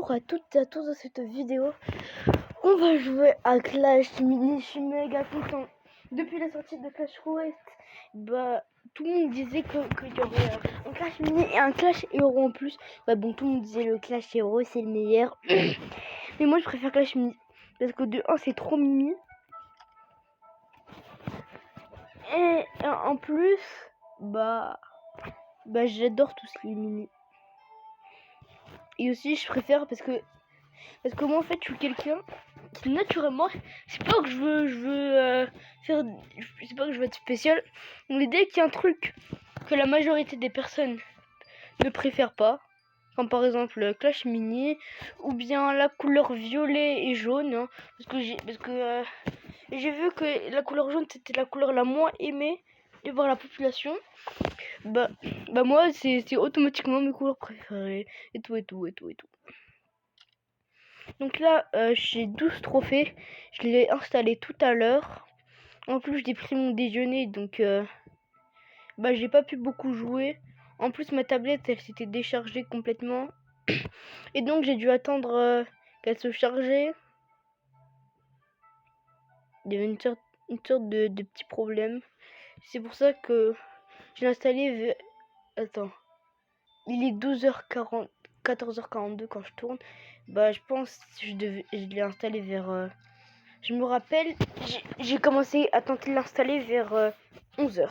Bonjour à toutes et à tous dans cette vidéo. On va jouer à Clash Mini. Je suis méga content. Depuis la sortie de Clash Royale, tout le monde disait qu'il y aurait un Clash Mini et un Clash Hero en plus. Ouais, bon, tout le monde disait le Clash Hero c'est le meilleur. Mais moi je préfère Clash Mini. Parce que de 1 c'est trop mimi. Et en plus, j'adore tout ce qui est mini. Et aussi je préfère parce que moi en fait je suis quelqu'un qui naturellement, c'est pas que je veux faire, c'est pas que je veux être spécial, mais dès qu'il y a un truc que la majorité des personnes ne préfèrent pas, comme par exemple Clash Mini ou bien la couleur violet et jaune, hein, parce que j'ai vu que la couleur jaune c'était la couleur la moins aimée par la population. Moi c'est automatiquement mes couleurs préférées et tout. Donc là, j'ai 12 trophées. Je l'ai installé tout à l'heure. En plus, j'ai pris mon déjeuner, donc j'ai pas pu beaucoup jouer. En plus, ma tablette, elle s'était déchargée complètement. Et donc, j'ai dû attendre qu'elle se chargeait. Il y avait une sorte de petit problème. C'est pour ça que je l'ai installé. Attends. Il est 12h40, 14h42 quand je tourne. Je pense que je l'ai installé vers... Je me rappelle, j'ai commencé à tenter de l'installer vers 11h.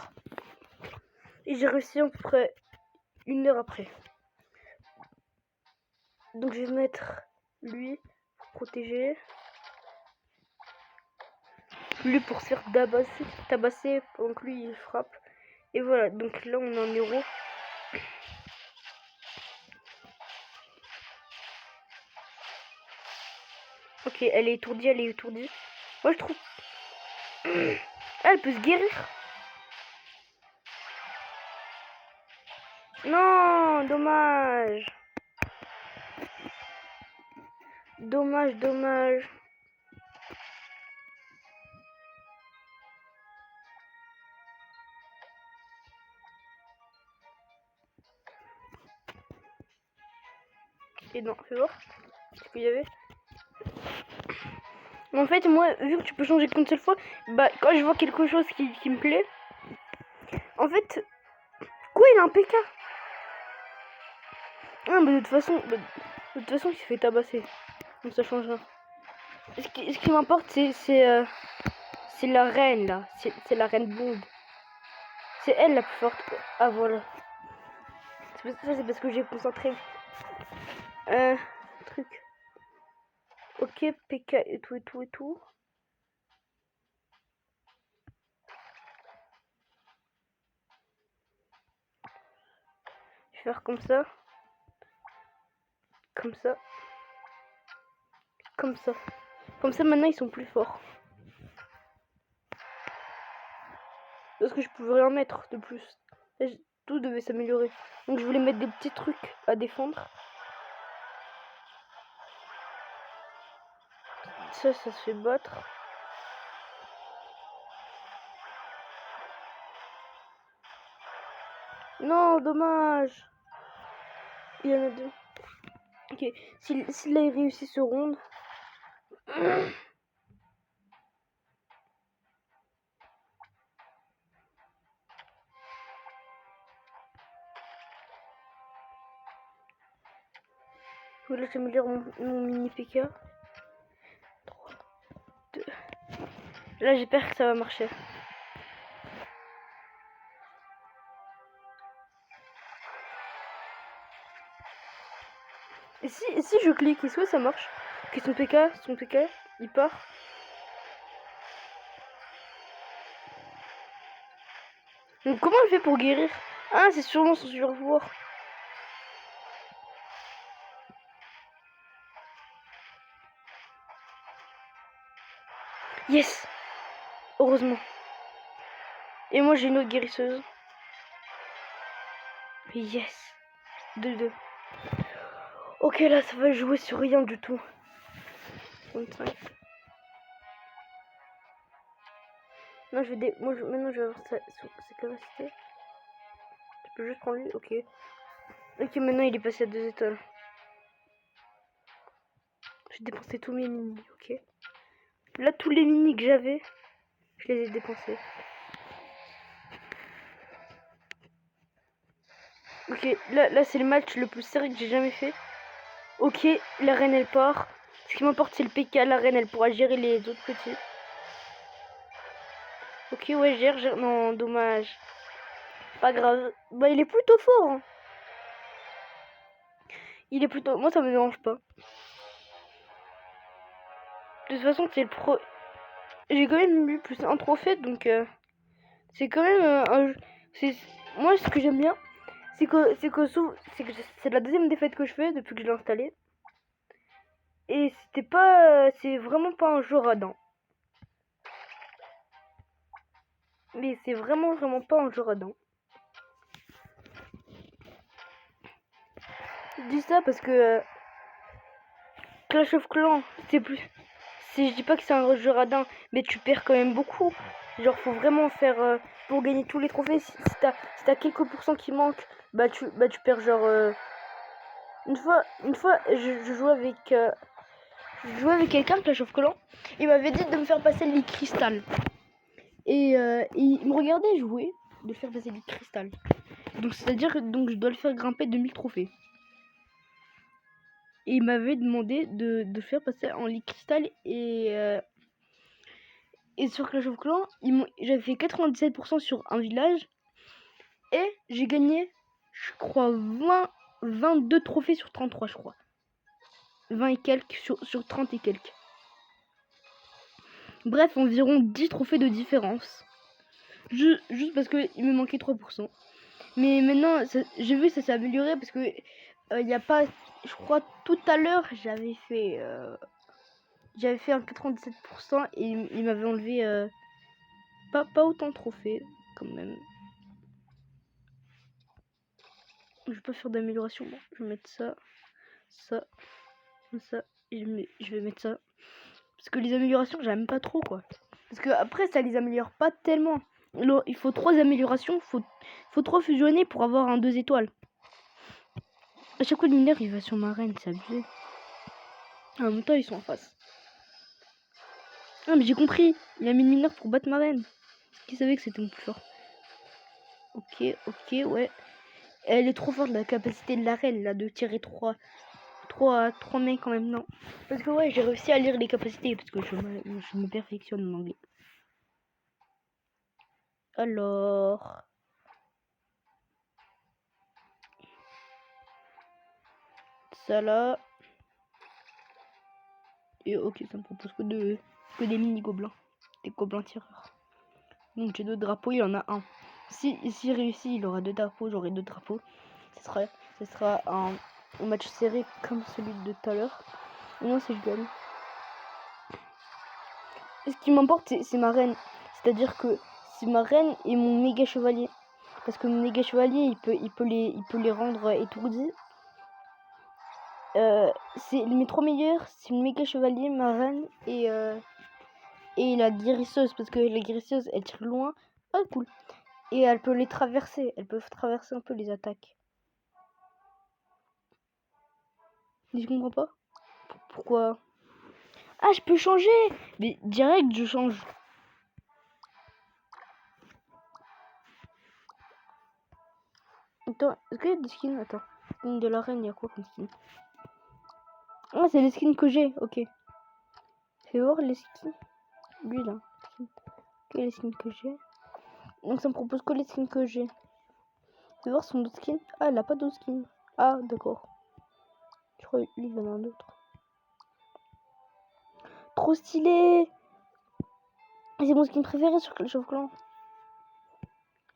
Et j'ai réussi à peu près 1 heure après. Donc je vais mettre lui pour protéger. Lui pour se faire tabasser pendant que lui il frappe. Et voilà, donc là on est en héros. Ok, elle est étourdie. Moi je trouve... elle peut se guérir. Non, dommage. Dommage. Et non, fais voir. Qu'est-ce qu'il y avait? En fait, moi, vu que tu peux changer qu'une seule fois, quand je vois quelque chose qui me plaît, en fait, quoi, il a un PK? Ah, de toute façon, il se fait tabasser. Donc ça change rien. Ce qui m'importe, c'est la reine, là. C'est la reine blonde. C'est elle la plus forte. Ah, voilà. C'est parce que j'ai concentré. Truc. Ok, PK et tout. Je vais faire comme ça. Comme ça, maintenant, ils sont plus forts. Parce que je pouvais rien mettre de plus. Tout devait s'améliorer. Donc je voulais mettre des petits trucs à défendre. Ça se fait battre. Non, dommage. Il y en a deux. Ok, s'il a réussi ce round. Voilà, j'améliore mon mini PK. 3, 2. Là, j'espère que ça va marcher. Et si je clique, est-ce que ça marche? Ok, son PK, il part. Donc comment elle fait pour guérir? Ah, c'est sûrement son super pouvoir. Yes! Heureusement. Et moi j'ai une autre guérisseuse. Yes! 2-2. Ok, là ça va jouer sur rien du tout. 25. Non, maintenant je vais avoir sa capacité. Tu peux juste prendre lui, ok. Ok, maintenant il est passé à 2 étoiles. J'ai dépensé tous mes mini, ok. Là, tous les mini que j'avais, je les ai dépensés. Ok, là c'est le match le plus serré que j'ai jamais fait. Ok, la reine elle part. Ce qui m'importe c'est le PK, la reine elle pourra gérer les autres petits. Ok, ouais, gère. Non, dommage. Pas grave. Bah, il est plutôt fort. Hein. Il est plutôt... Moi, ça me dérange pas. De toute façon, c'est le pro... J'ai quand même eu plus un trophée, donc... c'est quand même un... Moi, ce que j'aime bien, c'est que c'est la deuxième défaite que je fais depuis que je l'ai installé. Et c'était pas... c'est vraiment pas un jeu radin. Mais c'est vraiment pas un jeu radin. Je dis ça parce que... Clash of Clans, c'est plus... Je dis pas que c'est un jeu radin, mais tu perds quand même beaucoup. Genre, faut vraiment faire... pour gagner tous les trophées, si t'as quelques pourcents qui manquent, bah tu perds genre... Une fois, je jouais avec... je jouais avec quelqu'un, Clash of Clans. Il m'avait dit de me faire passer le cristal. Et il me regardait jouer, de faire passer le cristal. Donc, c'est-à-dire que je dois le faire grimper 2000 trophées. Et il m'avait demandé de faire passer en lit cristal et sur Clash of Clans, j'avais fait 97% sur un village et j'ai gagné, je crois, 22 trophées sur 33, je crois. 20 et quelques sur 30 et quelques. Bref, environ 10 trophées de différence. Juste parce qu'il me manquait 3%. Mais maintenant, j'ai vu que ça s'est amélioré parce que il y a pas... Je crois tout à l'heure, j'avais fait un 97% et il m'avait enlevé pas autant de trophées quand même. Je vais pas faire d'amélioration. Bon, je vais mettre ça, et je vais mettre ça. Parce que les améliorations, j'aime pas trop quoi. Parce que après, ça les améliore pas tellement. Alors, il faut 3 améliorations, faut 3 fusionner pour avoir un 2 étoiles. À chaque fois, le mineur il va sur ma reine, c'est abusé. En même temps, ils sont en face. Ah, mais j'ai compris. Il a mis le mineur pour battre ma reine. Qui savait que c'était mon plus fort. Ok, ouais. Elle est trop forte, la capacité de la reine, là, de tirer 3 mecs en même temps. Parce que ouais, j'ai réussi à lire les capacités, parce que je me perfectionne en anglais. Alors... ça là... Et ok, ça me propose que des mini-gobelins. Des gobelins tireurs. Donc j'ai 2 drapeaux, il en a un. S'il réussit, il aura 2 drapeaux, j'aurai 2 drapeaux. Ce sera un match serré comme celui de tout à l'heure. Et moi, si je gagne. Et ce qui m'importe, c'est ma reine. C'est-à-dire que c'est ma reine et mon méga chevalier. Parce que mon méga chevalier, il peut les rendre étourdis. C'est mes 3 meilleurs, c'est le méga chevalier, ma reine et la guérisseuse. Parce que la guérisseuse, elle tire loin. Ah, cool. Et elle peut les traverser. Elles peuvent traverser un peu les attaques. Je comprends pas. Pourquoi? Ah, je peux changer. Mais direct, je change. Attends, est-ce qu'il y a des skins? Attends. Skin de la reine, il y a quoi comme skin? Ah, c'est les skins que j'ai. Ok. Fais voir les skins. Lui, là. Quel est les skins que j'ai? Donc, ça me propose que les skins que j'ai. Fais voir son autre skin. Ah, elle a pas d'autre skin. Ah, d'accord. Je crois lui, il en a un autre. Trop stylé! C'est mon skin préféré sur Clash of Clans.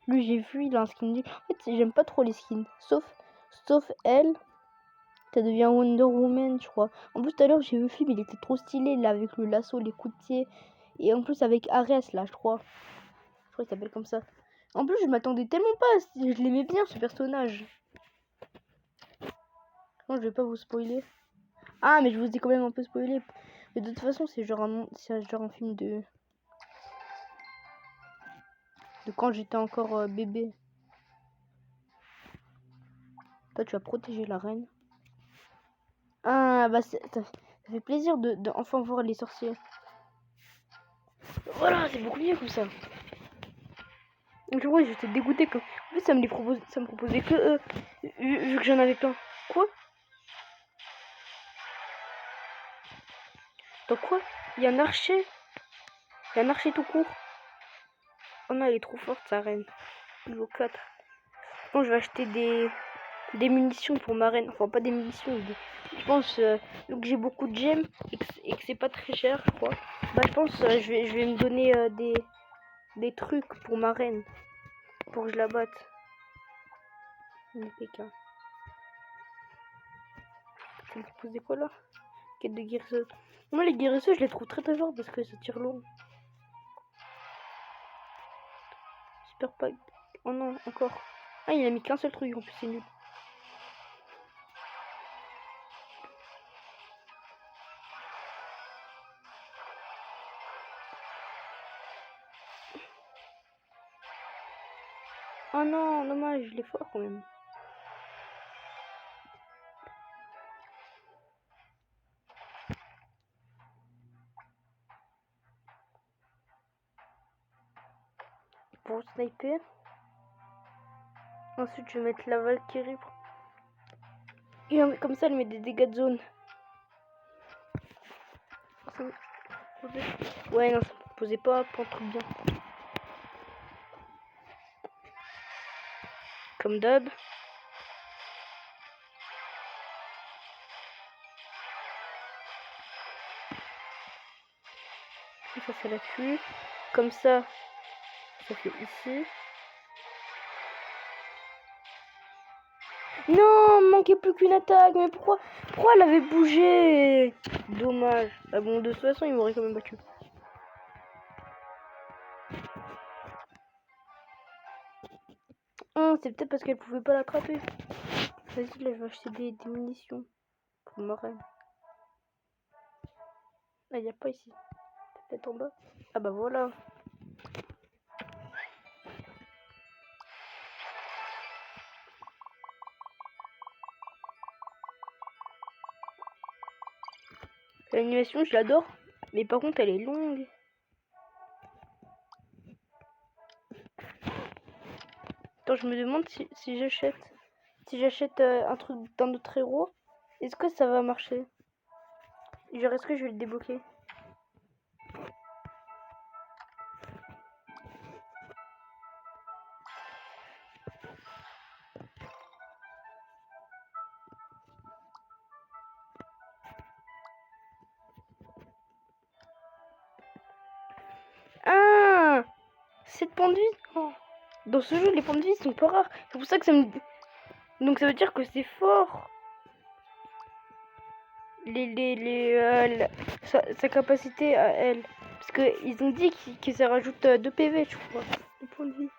Lui, j'ai vu, il a un skin. En fait, j'aime pas trop les skins. Sauf elle. Ça devient Wonder Woman, je crois. En plus, tout à l'heure, j'ai vu le film, il était trop stylé, là, avec le lasso, les coups de pied. Et en plus, avec Ares, là, je crois. Je crois qu'il s'appelle comme ça. En plus, je m'attendais tellement pas. Je l'aimais bien, ce personnage. Non, je vais pas vous spoiler. Ah, mais je vous ai quand même un peu spoilé. Mais de toute façon, c'est genre un film de quand j'étais encore bébé. Toi, tu vas protéger la reine. Ah, bah, Ça fait plaisir de enfin voir les sorciers. Voilà, c'est beaucoup mieux comme ça. Donc ouais, j'étais dégoûté que. En fait, ça me proposait que eux. Vu que j'en avais plein. Quoi? Donc quoi? Il y a un archer. Il y a un archer tout court. Oh non, elle est trop forte, sa reine. Niveau 4. Bon, je vais acheter des munitions pour ma reine. Enfin, pas des munitions. Je pense, vu que j'ai beaucoup de gemmes et que c'est pas très cher, je crois. Bah, je pense, je vais me donner des trucs pour ma reine. Pour que je la batte. PK. Ça me proposait quoi là? Quête de guérisseuse. Moi, les guérisseuses, je les trouve très forts parce que ça tire long. Super pas. Oh non, encore. Ah, il a mis qu'un seul truc en plus, c'est nul. Oh non, dommage, il est fort quand même. Pour sniper. Ensuite, je vais mettre la Valkyrie. Et comme ça, elle met des dégâts de zone. Ouais, non, ça me proposait pas un truc bien. Comme d'hab. Ça la tue. Comme ça fait ici. Non, manquait plus qu'une attaque. Mais pourquoi elle avait bougé? Dommage. Ah bon, de toute façon, il m'aurait quand même battu. Ah, c'est peut-être parce qu'elle pouvait pas l'attraper. Vas-y, là, je vais acheter des munitions pour ma reine. Ah, il n'y a pas ici. Peut-être en bas. Ah bah voilà. L'animation, je l'adore. Mais par contre, elle est longue. Attends, je me demande si j'achète un truc d'un autre héros, est-ce que ça va marcher? Genre, est-ce que je vais le débloquer? Ah, 7 points de vie. Oh. Dans ce jeu, les points de vie sont pas rares. C'est pour ça que ça me... Donc ça veut dire que c'est fort. Sa capacité à elle. Parce que ils ont dit que ça rajoute 2 PV, je crois. 2 points de vie.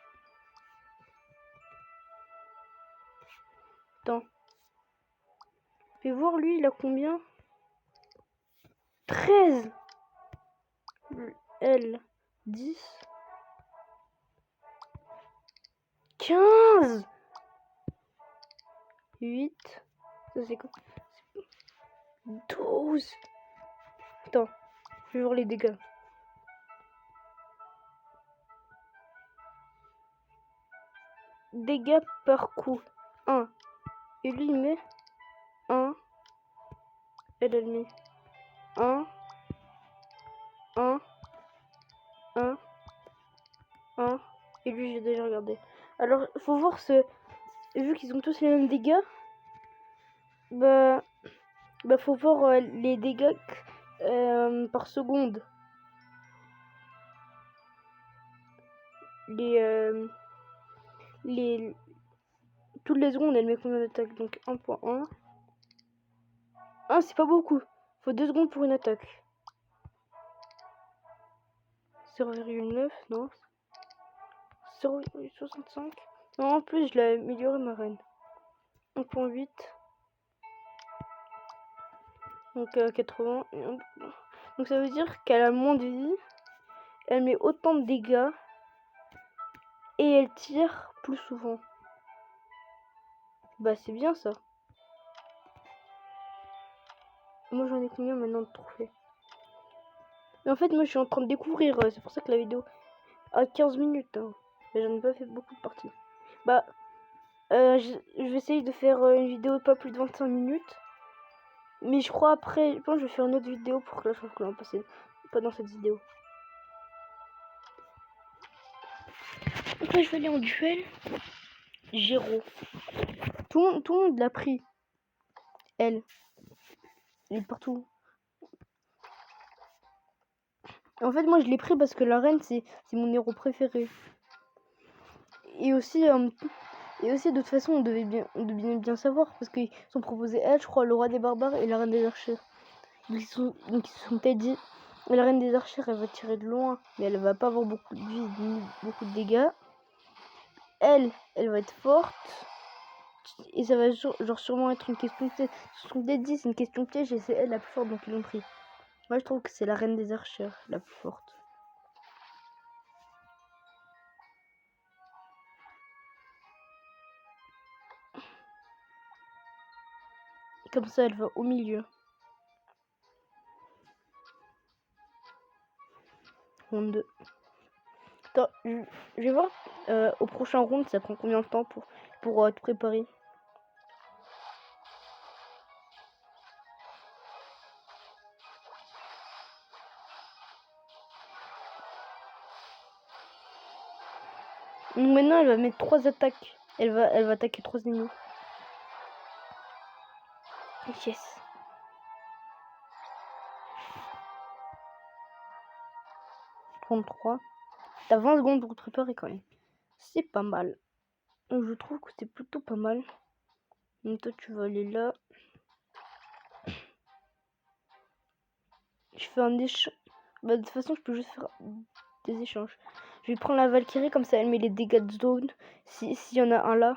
Attends. Fais voir lui, il a combien? 13. Elle. 10. 15. 8. Ça c'est quoi? 12. Attends. Je vais voir les dégâts. Dégâts par coup. 1. Et lui il met 1. Elle met 1. 1. 1. 1. Et lui j'ai déjà regardé. Alors faut voir ce... Vu qu'ils ont tous les mêmes dégâts. Bah faut voir les dégâts par seconde. Les toutes les secondes elle met combien d'attaques? Donc 1.1. Ah, c'est pas beaucoup. Faut 2 secondes pour une attaque. 0,9, non. 0,65. Non, en plus, je l'ai amélioré ma reine. 1.8. Donc 80. Donc ça veut dire qu'elle a moins de vie. Elle met autant de dégâts. Et elle tire plus souvent. Bah c'est bien ça. Moi j'en ai combien maintenant de trophées? Mais en fait moi je suis en train de découvrir, c'est pour ça que la vidéo a 15 minutes. Hein. Mais j'en ai pas fait beaucoup de parties. Bah je vais essayer de faire une vidéo de pas plus de 25 minutes. Mais je crois après, je pense que je vais faire une autre vidéo pour que la chose que l'on passe pas dans cette vidéo. Donc là je vais aller en duel. Géro. Tout le monde l'a pris. Elle est partout. En fait moi je l'ai pris parce que la reine c'est mon héros préféré. Et aussi de toute façon on devait bien savoir parce qu'ils sont proposés elle, je crois, le roi des barbares et la reine des archers. Donc ils se sont peut-être dit la reine des archers elle va tirer de loin mais elle va pas avoir beaucoup de vie ni beaucoup de dégâts. Elle va être forte et ça va genre sûrement être une question piège. Ils se sont peut-être dit c'est une question piège et c'est elle la plus forte donc ils l'ont pris. Moi je trouve que c'est la reine des archers la plus forte. Comme ça elle va au milieu. Round 2. Attends, je vais voir au prochain round ça prend combien de temps pour te préparer. Donc maintenant elle va mettre 3 attaques. Elle va attaquer 3 ennemis. Yes. T'as 20 secondes pour te préparer quand même. C'est pas mal. Donc je trouve que c'est plutôt pas mal. Donc toi tu vas aller là. Je fais un échange. Bah de toute façon je peux juste faire des échanges. Je vais prendre la Valkyrie comme ça elle met les dégâts de zone. S'il y en a un là.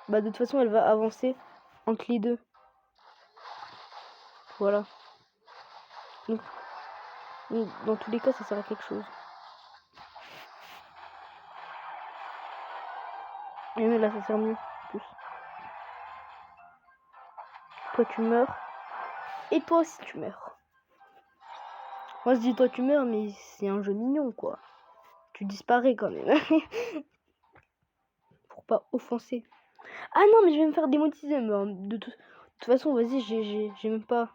Bah de toute façon elle va avancer entre les deux. Voilà. Donc dans tous les cas ça sert à quelque chose. Et mais là ça sert mieux. Plus. Toi tu meurs. Et toi aussi tu meurs. Moi je dis toi tu meurs mais c'est un jeu mignon quoi. Tu disparais quand même. Pour pas offenser. Ah non mais je vais me faire démonétiser. Mais de toute façon vas-y j'ai même pas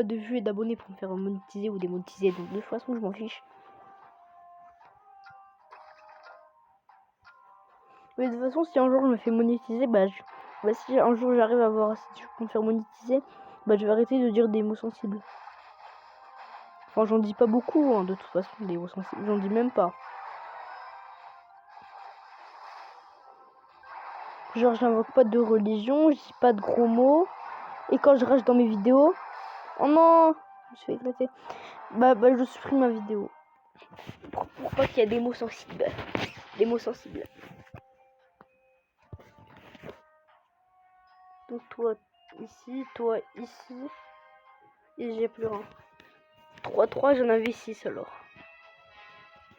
de vues et d'abonnés pour me faire monétiser ou démonétiser. Donc de toute façon je m'en fiche. Mais de toute façon si un jour je me fais monétiser, bah si un jour j'arrive à avoir assez de vues pour me faire monétiser, bah je vais arrêter de dire des mots sensibles. Enfin j'en dis pas beaucoup hein, de toute façon des mots sensibles. J'en dis même pas. Genre j'invoque pas de religion, je dis pas de gros mots. Et quand je rage dans mes vidéos, oh non, je me suis fait éclater. Bah je supprime ma vidéo. Pour pas qu'il y a des mots sensibles. Des mots sensibles. Donc toi ici, et j'ai plus rien. 3-3, j'en avais 6 alors.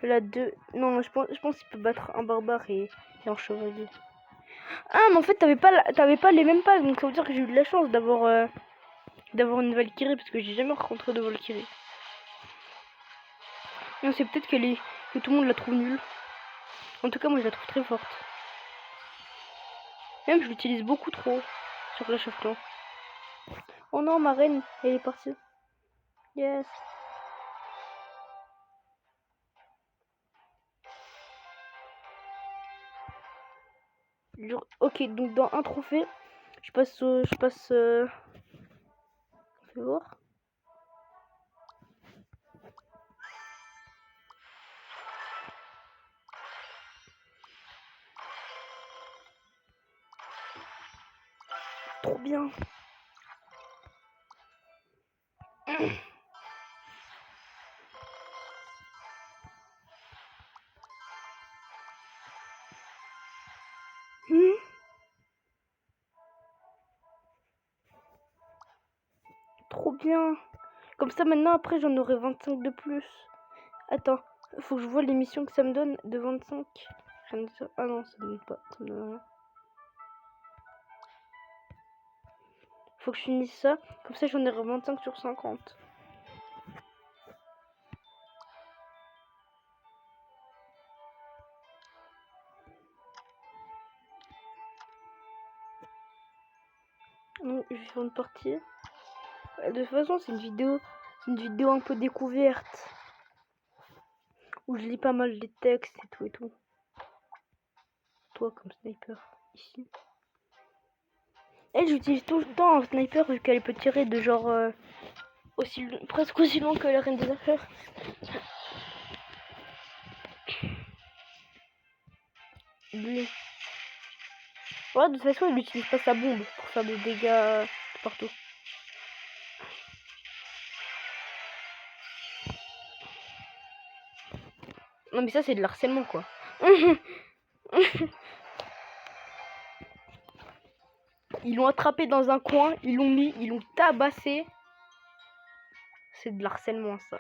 Là 2. Non, je pense qu'il peut battre un barbare et un chevalier. Ah mais en fait t'avais pas les mêmes packs, donc ça veut dire que j'ai eu de la chance d'avoir une Valkyrie parce que j'ai jamais rencontré de Valkyrie. Non, c'est peut-être que tout le monde la trouve nulle. En tout cas moi je la trouve très forte. Même je l'utilise beaucoup trop sur Clash of Clans. Oh non, ma reine, elle est partie. Yes. Ok, donc dans un trophée, je passe. Fais voir. Trop bien. Trop bien. Comme ça maintenant après j'en aurai 25 de plus. Attends, faut que je vois l'émission que ça me donne de 25. Ah non, ça me donne pas. Ça me donne rien. Faut que je finisse ça. Comme ça, j'en ai 25 sur 50. Donc, je vais faire une partie. De toute façon, c'est une vidéo un peu découverte. Où je lis pas mal les textes et tout et tout. Toi, comme sniper, ici. Elle, j'utilise tout le temps un sniper vu qu'elle peut tirer de genre presque aussi loin que la reine des affaires. Lui. Ouais, de toute façon, il n'utilise pas sa bombe pour faire des dégâts partout. Non, mais ça, c'est de l'harcèlement, quoi. Ils l'ont attrapé dans un coin, ils l'ont tabassé. C'est de l'harcèlement, ça.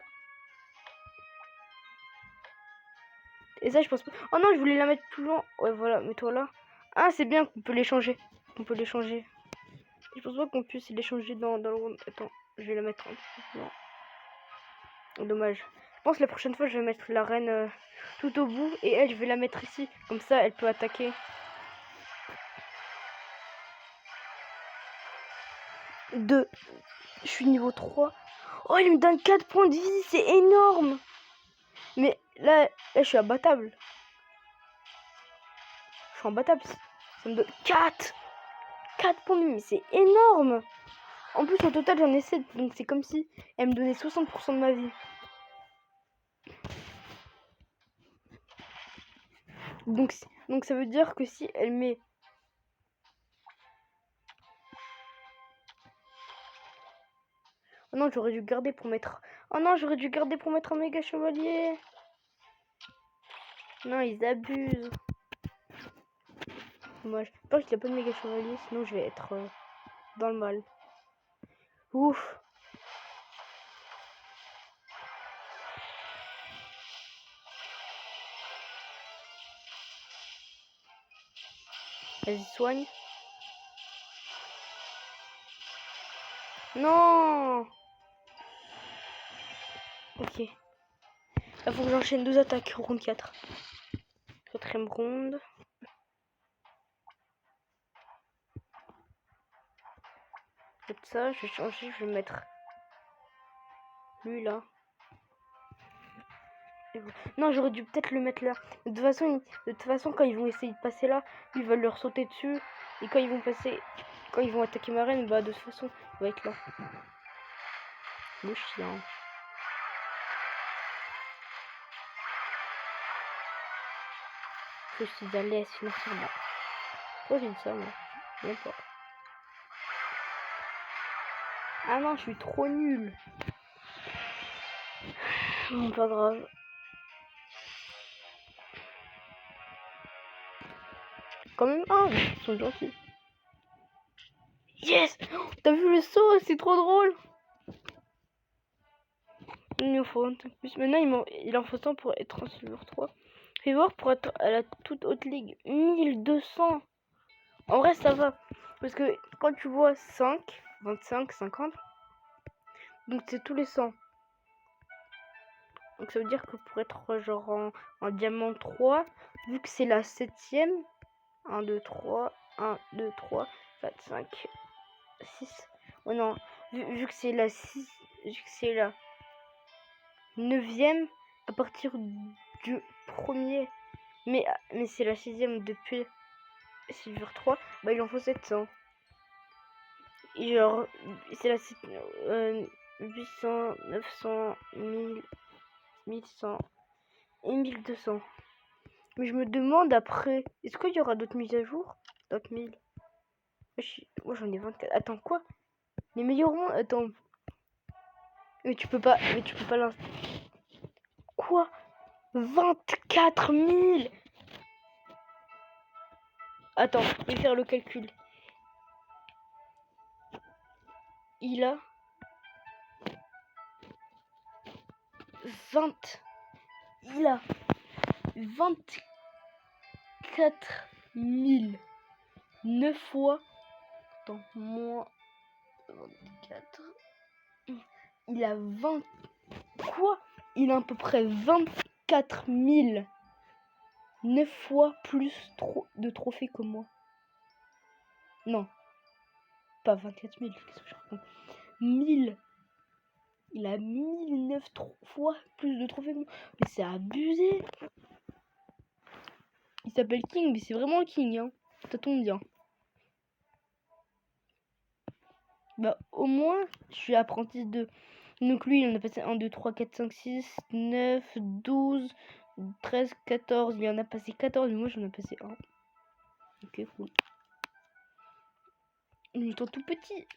Et ça, je pense pas. Oh non, je voulais la mettre plus loin. Ouais, voilà, mets-toi là. Ah, c'est bien qu'on peut l'échanger. On peut l'échanger. Je pense pas qu'on puisse l'échanger dans le round. Attends, je vais la mettre. Non. Dommage. Je pense que la prochaine fois, je vais mettre la reine tout au bout. Et elle, je vais la mettre ici. Comme ça, elle peut attaquer. Je suis niveau 3. Oh, il me donne 4 points de vie. C'est énorme. Mais là, je suis abattable. Je suis imbattable. Ça me donne 4 points de vie. Mais c'est énorme. En plus, au total, j'en ai 7. Donc, c'est comme si elle me donnait 60% de ma vie. Donc, ça veut dire que si elle met... Oh non, j'aurais dû garder pour mettre... Oh non, j'aurais dû garder pour mettre un méga chevalier. Non, ils abusent. Moi, je pense qu'il n'y a pas de méga chevalier, sinon je vais être dans le mal. Ouf. Vas-y, soigne. Non. Ok. Là, faut que j'enchaîne 2 attaques. Round 4. 4ème round. Faites ça, je vais changer, je vais mettre lui là. Non, j'aurais dû peut-être le mettre là. De toute façon, quand ils vont essayer de passer là, ils veulent leur sauter dessus. Et quand ils vont attaquer ma reine, bah de toute façon, il va être là. Le chien. Je suis à l'aise financièrement. Pourquoi j'ai dit ça, moi? Même pas. Ah non, je suis trop nulle. Bon, pas grave. Quand même, ils sont gentils. Yes! T'as vu le saut? C'est trop drôle! Il nous faut un truc plus. Maintenant, il en faut 100 pour être en silver 3. Fais voir pour être à la toute haute ligue. 1200! En vrai, ça va. Parce que quand tu vois 5, 25, 50, donc c'est tous les 100. Donc ça veut dire que pour être genre en diamant 3, vu que c'est la 7ème, 1, 2, 3, 1, 2, 3, 4, 5, 6. Oh non, vu que c'est la 6, vu que c'est la 9ème, à partir du premier, mais c'est la 6ème depuis Silver 3, bah il en faut 700. Et genre, c'est la 800, 900, 1000, 1100 et 1200. Mais je me demande après, est-ce qu'il y aura d'autres mises à jour? D'autres 1000. Moi j'en ai 24. Attends, quoi? Les meilleurs mondes? Attends. Mais tu peux pas l'installer. Quoi? 24 000? Attends, je vais faire le calcul. Il a 24 000. 9 fois. Attends, moins 24. Il a 20... Quoi? Il a à peu près 24 000. 9 fois plus de trophées que moi. Non. Pas 24 000. Qu'est-ce que je raconte? 1000. Il a 1009 fois plus de trophées que moi. Mais c'est abusé. Il s'appelle King, mais c'est vraiment le King, hein. Ça tombe bien. Bah, au moins, je suis apprenti de... Donc lui, il en a passé 1, 2, 3, 4, 5, 6, 9, 12, 13, 14. Il en a passé 14, mais moi, j'en ai passé 1. Ok, cool. Ils sont tout petits.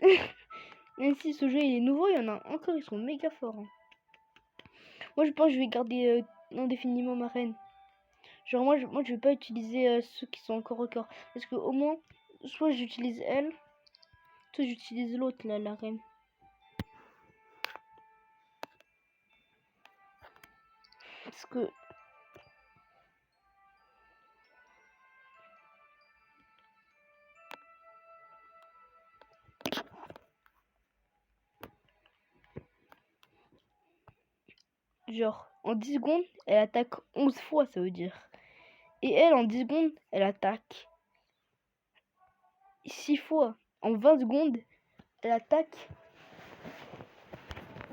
Même si ce jeu, il est nouveau, il y en a encore, ils sont méga forts. Hein. Moi, je pense que je vais garder indéfiniment ma reine. Genre, moi, je vais pas utiliser ceux qui sont encore au corps. Parce que au moins, soit j'utilise elle, soit j'utilise l'autre, là, la reine. Parce que... Genre, en 10 secondes, elle attaque 11 fois, ça veut dire. Et elle, en 10 secondes, elle attaque 6 fois. En 20 secondes, elle attaque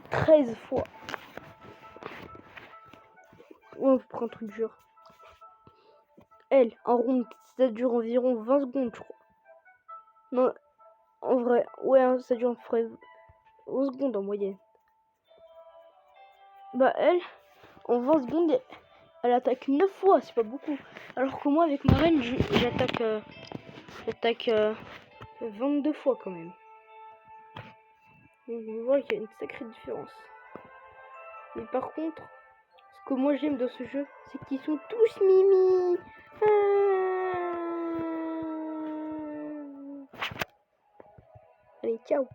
13 fois. Ouais, je prends un truc dur. Elle, en ronde, ça dure environ 20 secondes, je crois. Non, en vrai, ouais, ça dure à peu près 11 secondes en moyenne. Bah, elle, en 20 secondes, elle attaque 9 fois, c'est pas beaucoup. Alors que moi, avec ma reine, j'attaque 22 fois quand même. Donc, on voit qu'il y a une sacrée différence. Mais par contre, ce que moi j'aime dans ce jeu, c'est qu'ils sont tous mimi. Allez, ciao.